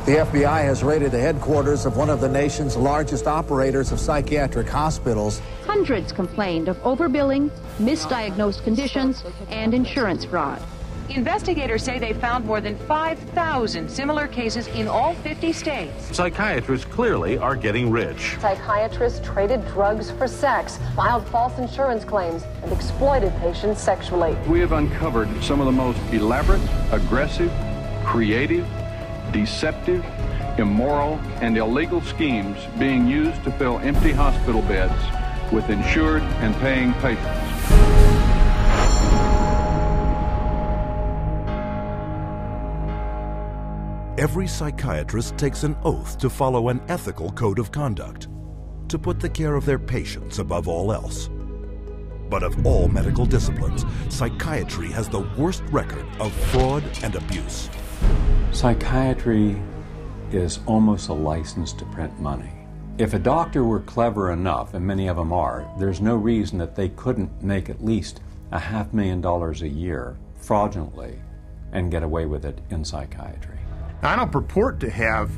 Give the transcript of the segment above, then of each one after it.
The FBI has raided the headquarters of one of the nation's largest operators of psychiatric hospitals. Hundreds complained of overbilling, misdiagnosed conditions, and insurance fraud. Investigators say they found more than 5,000 similar cases in all 50 states. Psychiatrists clearly are getting rich. Psychiatrists traded drugs for sex, filed false insurance claims, and exploited patients sexually. We have uncovered some of the most elaborate, aggressive, creative, deceptive, immoral, and illegal schemes being used to fill empty hospital beds with insured and paying patients. Every psychiatrist takes an oath to follow an ethical code of conduct, to put the care of their patients above all else. But of all medical disciplines, psychiatry has the worst record of fraud and abuse. Psychiatry is almost a license to print money. If a doctor were clever enough, and many of them are, there's no reason that they couldn't make at least $500,000 a year fraudulently and get away with it in psychiatry. Now, I don't purport to have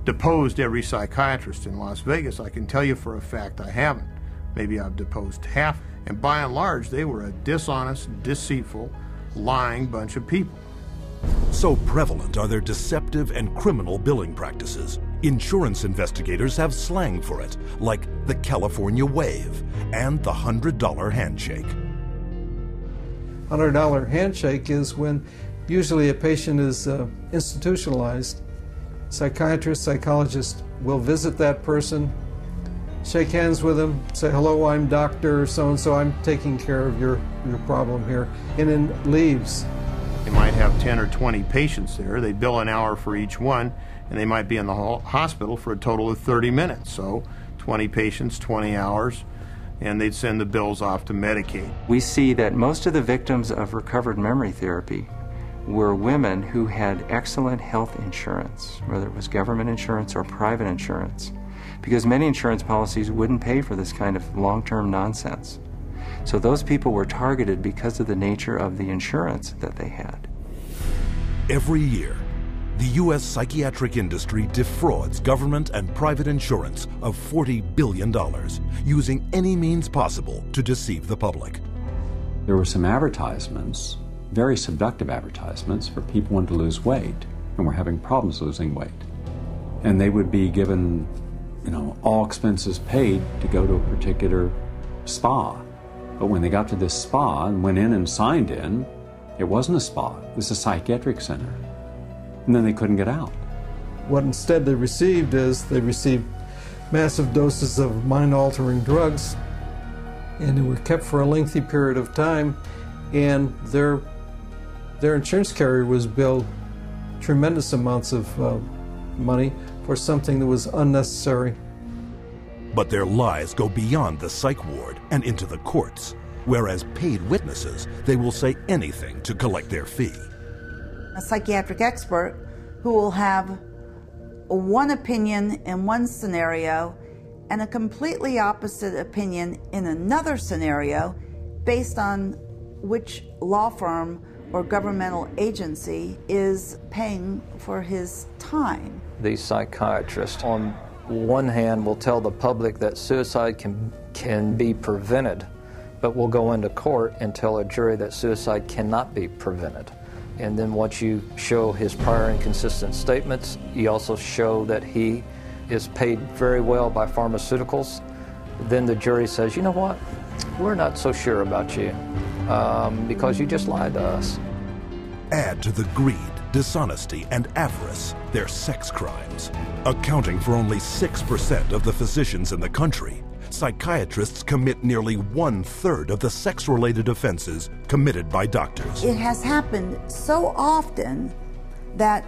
deposed every psychiatrist in Las Vegas. I can tell you for a fact I haven't. Maybe I've deposed half. And by and large, they were a dishonest, deceitful, lying bunch of people. So prevalent are their deceptive and criminal billing practices. Insurance investigators have slang for it, like the California wave and the $100 handshake. $100 handshake is when usually a patient is institutionalized. Psychiatrists, psychologists will visit that person, shake hands with them, say, hello, I'm Dr. So-and-so, I'm taking care of your problem here, and then leaves. They might have 10 or 20 patients there. They bill an hour for each one, and they might be in the hospital for a total of 30 minutes. So 20 patients, 20 hours, and they'd send the bills off to Medicaid. We see that most of the victims of recovered memory therapy were women who had excellent health insurance, whether it was government insurance or private insurance, because many insurance policies wouldn't pay for this kind of long-term nonsense. So those people were targeted because of the nature of the insurance that they had. Every year, the U.S. psychiatric industry defrauds government and private insurance of $40 billion, using any means possible to deceive the public. There were some advertisements, very seductive advertisements, for people who wanted to lose weight and were having problems losing weight. And they would be given, all expenses paid to go to a particular spa. But when they got to this spa and went in and signed in, it wasn't a spa, it was a psychiatric center. And then they couldn't get out. What instead they received is they received massive doses of mind-altering drugs, and they were kept for a lengthy period of time, and their insurance carrier was billed tremendous amounts of money for something that was unnecessary. But their lies go beyond the psych ward and into the courts, where as paid witnesses, they will say anything to collect their fee. A psychiatric expert who will have one opinion in one scenario and a completely opposite opinion in another scenario based on which law firm or governmental agency is paying for his time. The psychiatrist, on one hand, will tell the public that suicide can be prevented, but will go into court and tell a jury that suicide cannot be prevented. And then once you show his prior inconsistent statements, you also show that he is paid very well by pharmaceuticals, then the jury says, you know what, we're not so sure about you because you just lied to us. Add to the greed, dishonesty, and avarice their sex crimes. Accounting for only 6% of the physicians in the country, psychiatrists commit nearly 1/3 of the sex-related offenses committed by doctors. It has happened so often that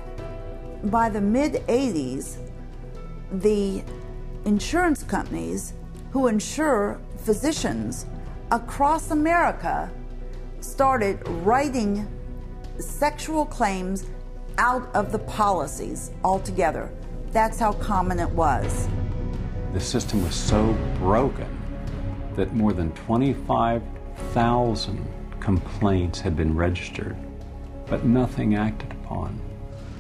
by the mid-'80s, the insurance companies who insure physicians across America started writing sexual claims out of the policies altogether. That's how common it was. The system was so broken that more than 25,000 complaints had been registered, but nothing acted upon.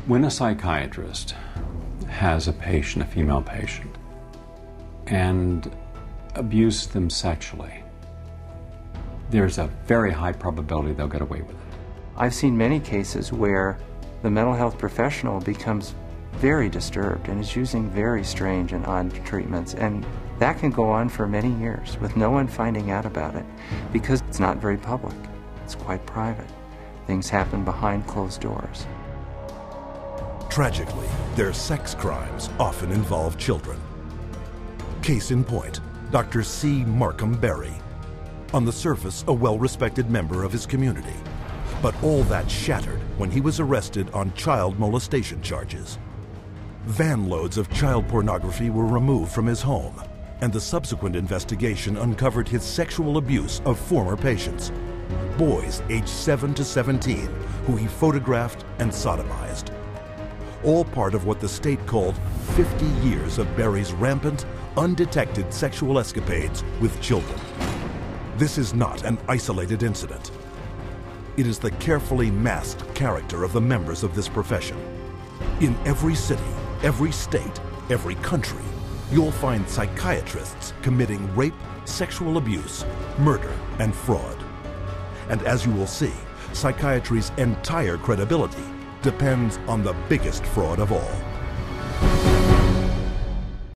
When a psychiatrist has a patient, a female patient, and abuse them sexually, there's a very high probability they'll get away with it. I've seen many cases where the mental health professional becomes very disturbed and is using very strange and odd treatments, and that can go on for many years with no one finding out about it because it's not very public. It's quite private. Things happen behind closed doors. Tragically, their sex crimes often involve children. Case in point, Dr. C. Markham Berry. On the surface, a well-respected member of his community. But all that shattered when he was arrested on child molestation charges. Van loads of child pornography were removed from his home, and the subsequent investigation uncovered his sexual abuse of former patients, boys aged 7 to 17, who he photographed and sodomized. All part of what the state called 50 years of Berry's rampant, undetected sexual escapades with children. This is not an isolated incident. It is the carefully masked character of the members of this profession. In every city, every state, every country, you'll find psychiatrists committing rape, sexual abuse, murder, and fraud. And as you will see, psychiatry's entire credibility depends on the biggest fraud of all: